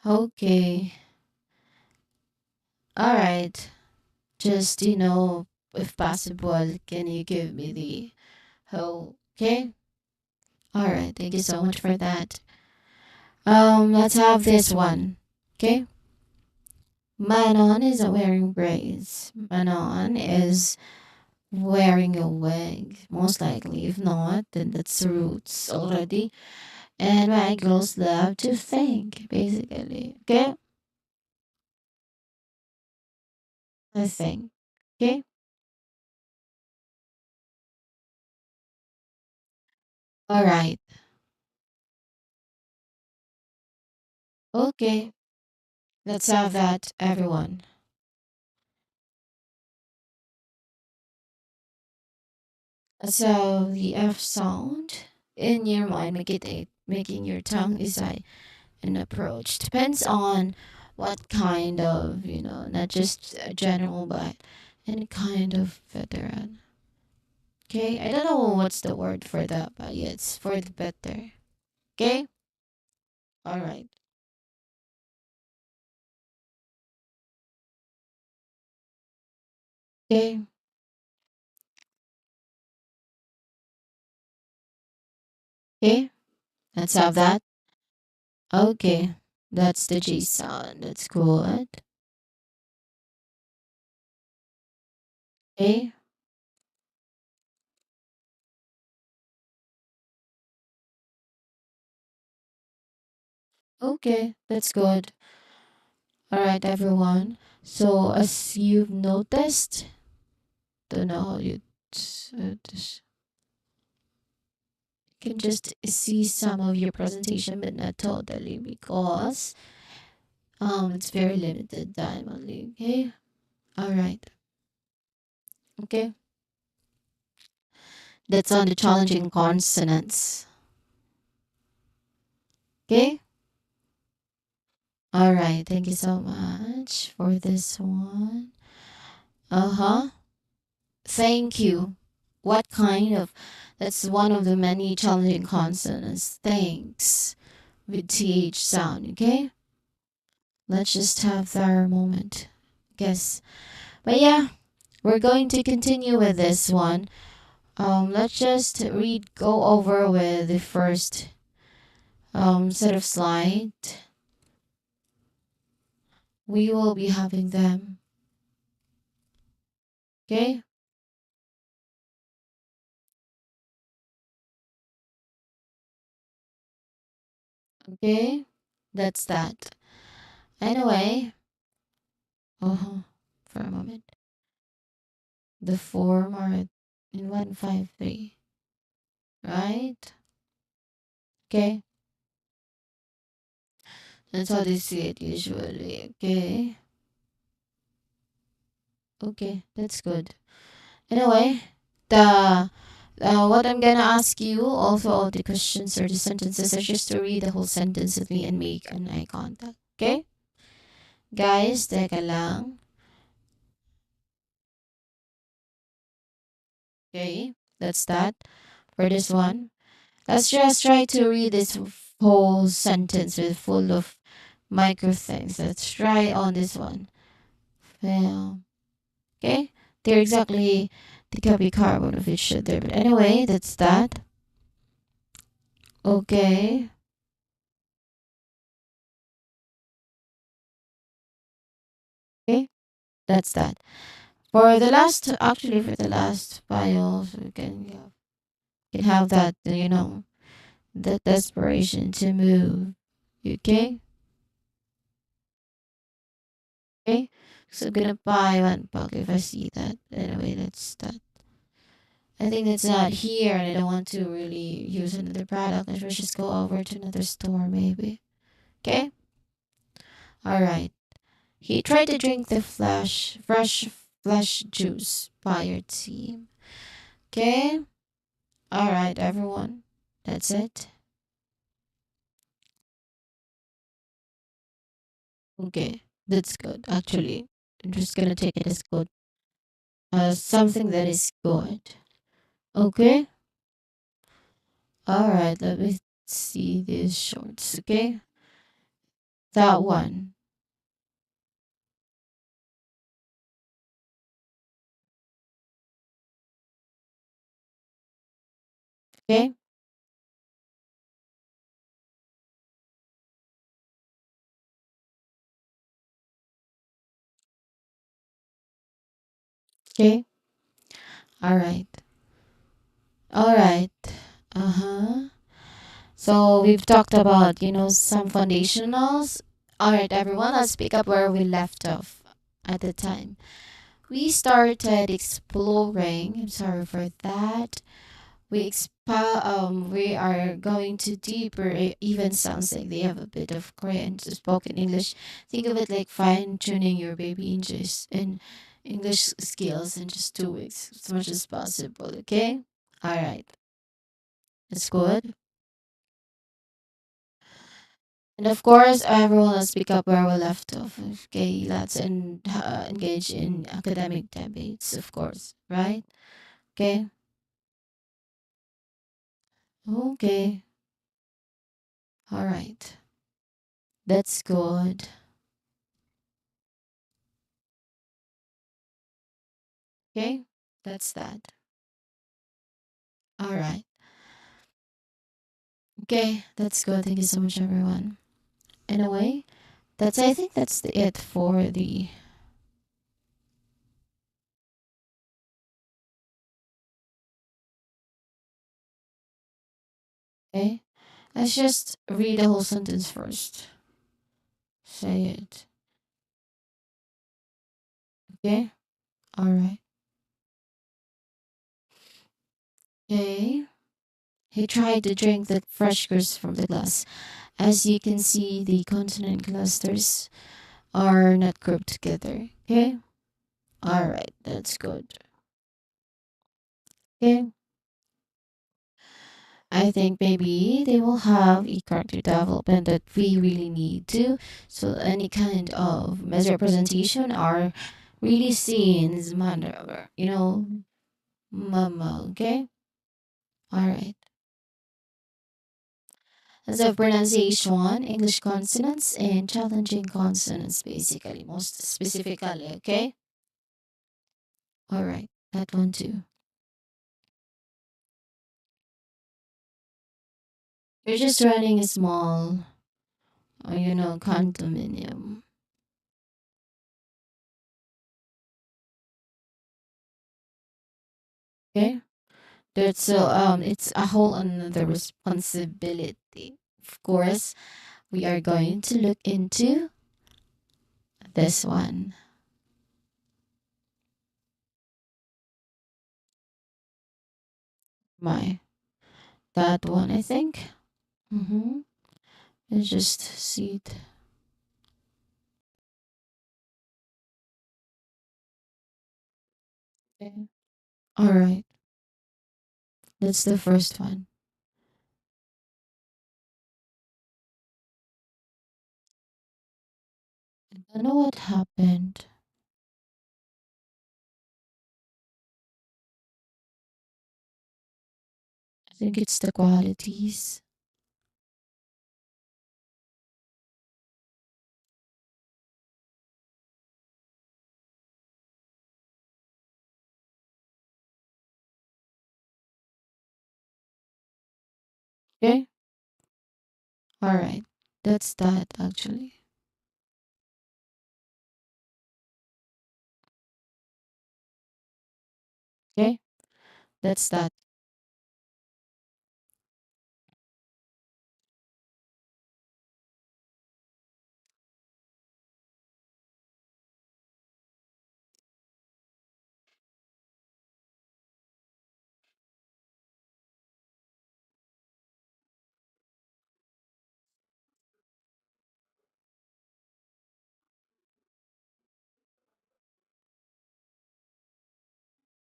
Okay. All right. Just if possible, can you give me the whole? Okay. All right. Thank you so much for that. Let's have this one. Okay. Manon isn't wearing braids. Manon is wearing a wig. Most likely. If not, then that's roots already. And my girls love to think, basically. Okay? I think. Okay? All right. Okay. Let's have that, everyone. So the F sound in your mind, making your tongue decide an approach depends on what kind of, not just a general, but any kind of veteran. Okay, I don't know what's the word for that, but yeah, it's for the better. Okay, all right. Okay, okay, let's have that. Okay, that's the G sound. That's good. Okay, okay, that's good. All right, everyone. So as you've noticed, don't know how you just can just see some of your presentation, but not totally because it's very limited time only. Okay. All right. Okay. That's on the challenging consonants. Okay. All right. Thank you so much for this one. Uh huh. Thank you. What kind of? That's one of the many challenging consonants. Thanks with th sound. Okay. Let's just have our moment. Guess. But yeah, we're going to continue with this one. Let's just go over with the first set of slide. We will be having them. Okay? Okay? That's that. Anyway, uh for a moment. The form are in 153, right? Okay? That's how they see it usually. Okay? Okay, that's good. Anyway, the what I'm gonna ask you, also all the questions or the sentences, are just to read the whole sentence with me and make an eye contact. Okay? Guys, teka lang. Okay, that's that for this one. Let's just try to read this whole sentence with full of micro things. Let's try on this one. Well, okay, they're exactly the copy carbon of each other. But anyway, that's that. Okay, okay, that's that. For the last, actually, for the last files, we can have that, that desperation to move. Okay, okay. So I'm gonna buy one pack if I see that. Anyway, that's that. I think it's not here, and I don't want to really use another product. Let's just go over to another store, maybe. Okay. All right. He tried to drink the fresh flesh juice by your team. Okay. All right, everyone. That's it. Okay, that's good. Actually, I'm just gonna take it as good, something that is good. Okay. All right. Let me see these shorts. Okay, that one. Okay. Okay. All right. All right. Uh huh. So we've talked about, some foundationals. All right, everyone. Let's pick up where we left off at the time. We started exploring. I'm sorry for that. we are going to deeper. It even sounds like they have a bit of Korean to spoken English. Think of it like fine tuning your baby English and English skills in just 2 weeks as much as possible. Okay, all right, that's good. And of course, everyone will speak up where we left off. Okay, let's engage in academic debates, of course, right? Okay, okay, all right, that's good. Okay, that's that. All right. Okay, that's good. Thank you so much, everyone. In a way, I think that's it for the. Okay, let's just read the whole sentence first. Say it. Okay. All right. Okay. He tried to drink the fresh juice from the glass. As you can see, the consonant clusters are not grouped together. Okay. All right. That's good. Okay. I think maybe they will have a character development that we really need to. So any kind of misrepresentation are really seen as manner, mama. Okay, all right. As of pronunciation, English consonants and challenging consonants, basically, most specifically. Okay, all right. That one too. You're just running a small, condominium. Okay. It's a whole another responsibility. Of course, we are going to look into this one. My that one, I think. Mm-hmm. Let's just see it. Okay. All right, that's the first one. I don't know what happened. I think it's the qualities. Okay. All right, that's that actually. Okay, that's that.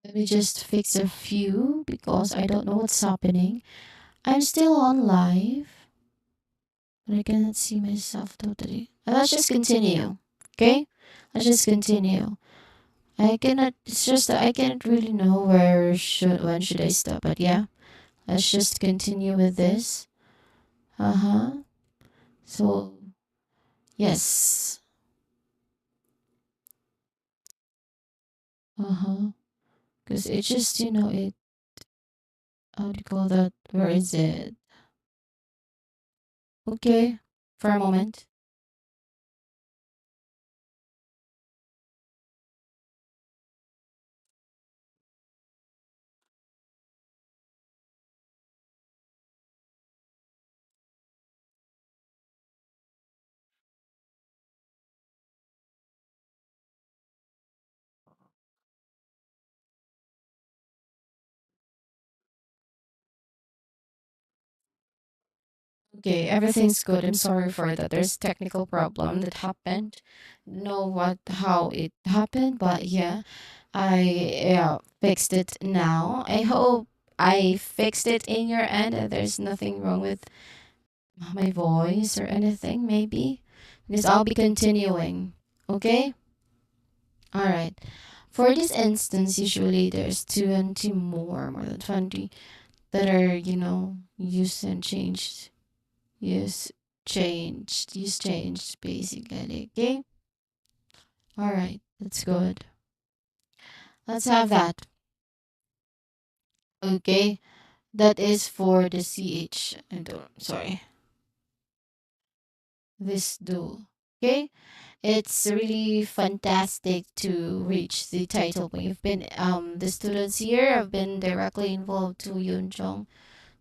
Let me just fix a few because I don't know what's happening. I'm still on live, but I cannot see myself totally. Let's just continue. Okay? Let's just continue. I cannot it's just that I can't really know when should I stop. But yeah, let's just continue with this. Uh-huh. So yes. Uh-huh. Because it just, it how do you call that? Where is it? Okay. For a moment. Okay, everything's good. I'm sorry for that. There's technical problem that happened. Know what how it happened, but yeah, I fixed it now. I hope I fixed it in your end and there's nothing wrong with my voice or anything, maybe. Because I'll be continuing. Okay? Alright. For this instance, usually there's 20 more than 20 that are, used and changed. Use changed basically. Okay? Alright. That's good. Let's have that. Okay? That is for the CH. I don't, sorry. This do. Okay? It's really fantastic to reach the title point. You've been the students here have been directly involved to Yun Jong.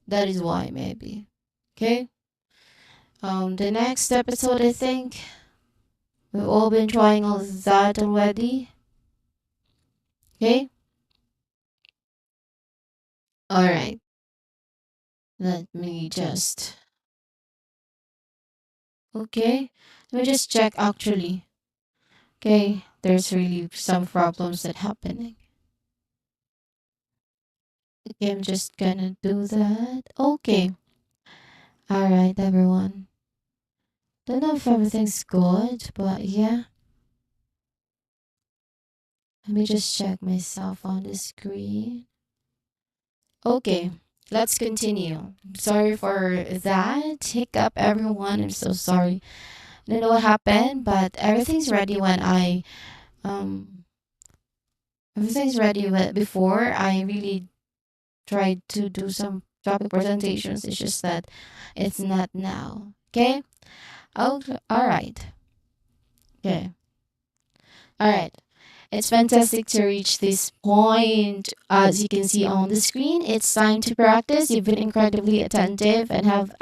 That is why maybe. Okay? The next episode I think we've all been trying all that already. Okay? Alright. Let me just okay. Let me just check actually. Okay. There's really some problems that happening. Okay, I'm just gonna do that. Okay. Alright, everyone. Don't know if everything's good, but yeah. Let me just check myself on the screen. Okay, let's continue. Sorry for that hiccup, everyone. I'm so sorry. I don't know what happened, but um everything's ready. But before I really tried to do some topic presentations, it's just that it's not now. Okay. Oh, all right. Okay. All right. It's fantastic to reach this point. As you can see on the screen, it's time to practice. You've been incredibly attentive and have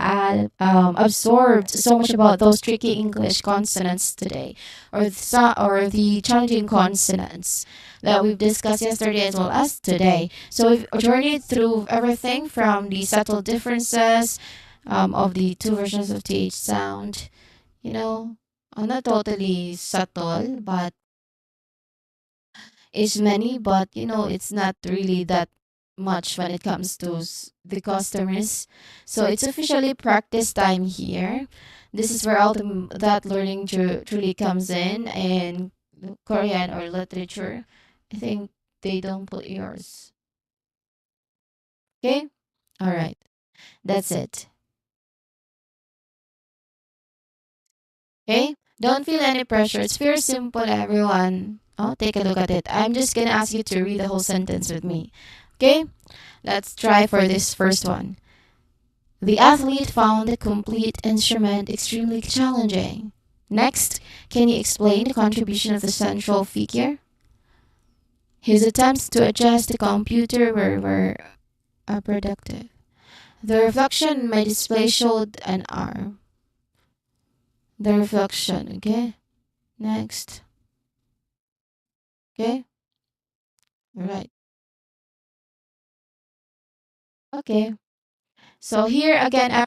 absorbed so much about those tricky English consonants today, or the challenging consonants that we've discussed yesterday as well as today. So we've journeyed through everything from the subtle differences of the two versions of TH sound. You know, not totally subtle, but is many, but it's not really that much when it comes to the customers. So it's officially practice time here. This is where all that learning truly comes in Korean or literature. I think they don't put yours. Okay? All right. That's it. Okay? Don't feel any pressure. It's very simple, everyone. Oh, take a look at it. I'm just gonna ask you to read the whole sentence with me. Okay? Let's try for this first one. The athlete found the complete instrument extremely challenging. Next, can you explain the contribution of the central figure? His attempts to adjust the computer were productive. The reflection in my display showed an arm. The reflection, okay? Next, okay? Right. Okay. So here again,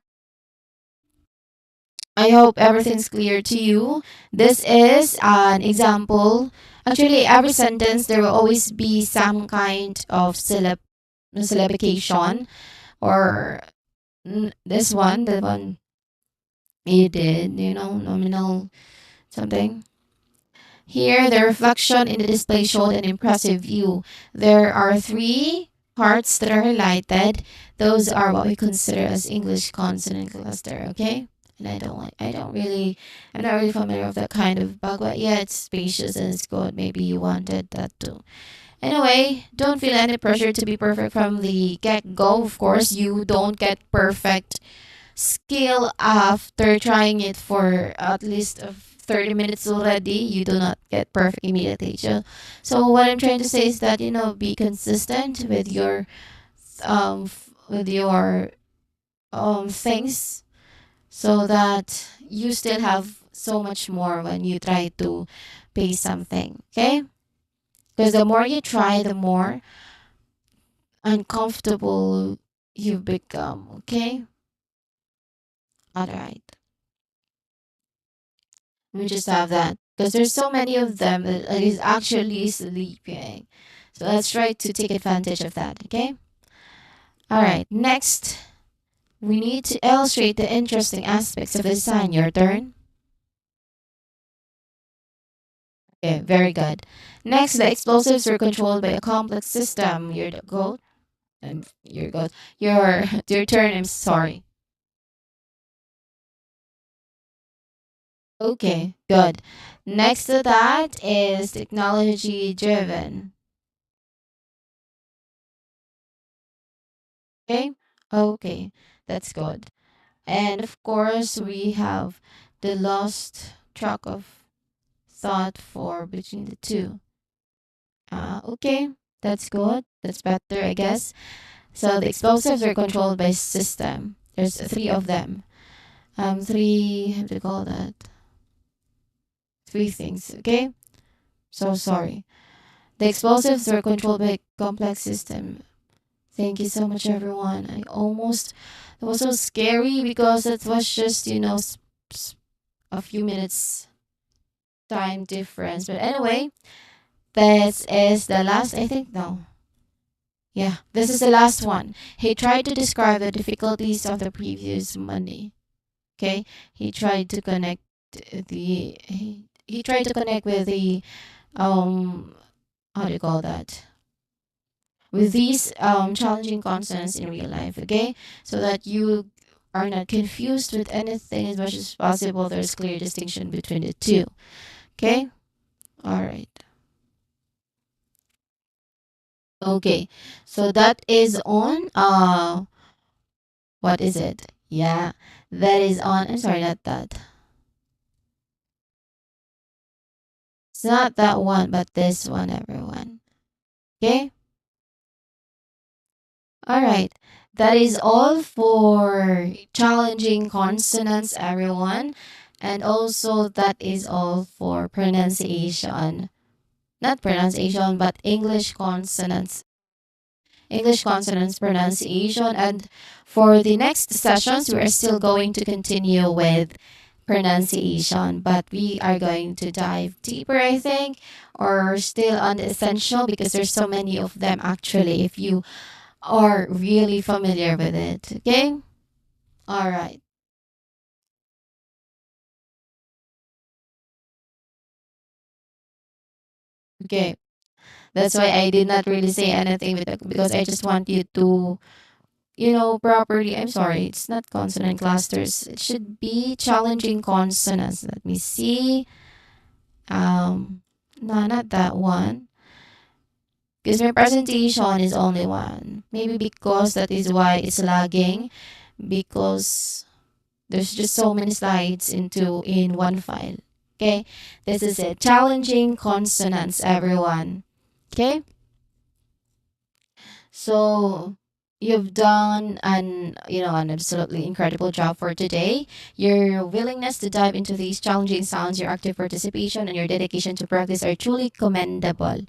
I hope everything's clear to you. This is an example. Actually, every sentence there will always be some kind of syllabication or this one, the one you did, nominal something. Here, the reflection in the display showed an impressive view. There are three parts that are highlighted. Those are what we consider as English consonant cluster, okay? And I'm not really familiar with that kind of bug, but yeah, it's spacious and it's good. Maybe you wanted that too. Anyway, don't feel any pressure to be perfect from the get go. Of course, you don't get perfect skill after trying it for at least 30 minutes already. You do not get perfect immediately. So what I'm trying to say is that be consistent with your things so that you still have so much more when you try to pay something. Okay, because the more you try, the more uncomfortable you become. Okay. All right. We just have that because there's so many of them that is actually sleeping. So let's try to take advantage of that. Okay. All right. Next, we need to illustrate the interesting aspects of the sign. Your turn. Okay. Very good. Next, the explosives are controlled by a complex system. Your go. Your go. Your turn. I'm sorry. Okay. Good. Next to that is technology driven. Okay. Okay. That's good. And of course, we have the lost track of thought for between the two. Okay, that's good. That's better, I guess. So the explosives are controlled by system. There's three of them. Three, how do you call that? Three things, okay? So sorry. The explosives are controlled by complex system. Thank you so much, everyone. It was so scary because it was just, a few minutes time difference. But anyway, this is the last, I think, no. Yeah, this is the last one. He tried to describe the difficulties of the previous Monday. Okay, he tried to connect he tried to connect with the um how do you call that? With these challenging consonants in real life. Okay, so that you are not confused with anything as much as possible. There's clear distinction between the two. Okay, all right. Okay, so that is on what is it? Yeah, that is on. I'm sorry, not that. It's not that one, but this one, everyone. Okay, all right. That is all for challenging consonants, everyone, and also that is all for pronunciation. Not pronunciation, but English consonants pronunciation. And for the next sessions, we are still going to continue with pronunciation, but we are going to dive deeper, I think, or still on the essential because there's so many of them actually if you are really familiar with it. Okay? All right. Okay. That's why I did not really say anything with it because I just want you to properly. I'm sorry, it's not consonant clusters. It should be challenging consonants. Let me see. No, not that one. Because my presentation is only one. Maybe because that is why it's lagging. Because there's just so many slides in one file. Okay, this is it. Challenging consonants, everyone. Okay. So you've done an absolutely incredible job for today. Your willingness to dive into these challenging sounds, your active participation, and your dedication to practice are truly commendable.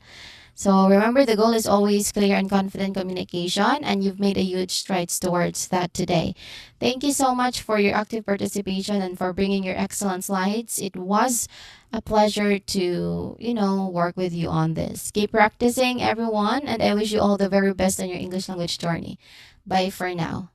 So remember, the goal is always clear and confident communication, and you've made a huge strides towards that today. Thank you so much for your active participation and for bringing your excellent slides. It was a pleasure to, work with you on this. Keep practicing, everyone, and I wish you all the very best on your English language journey. Bye for now.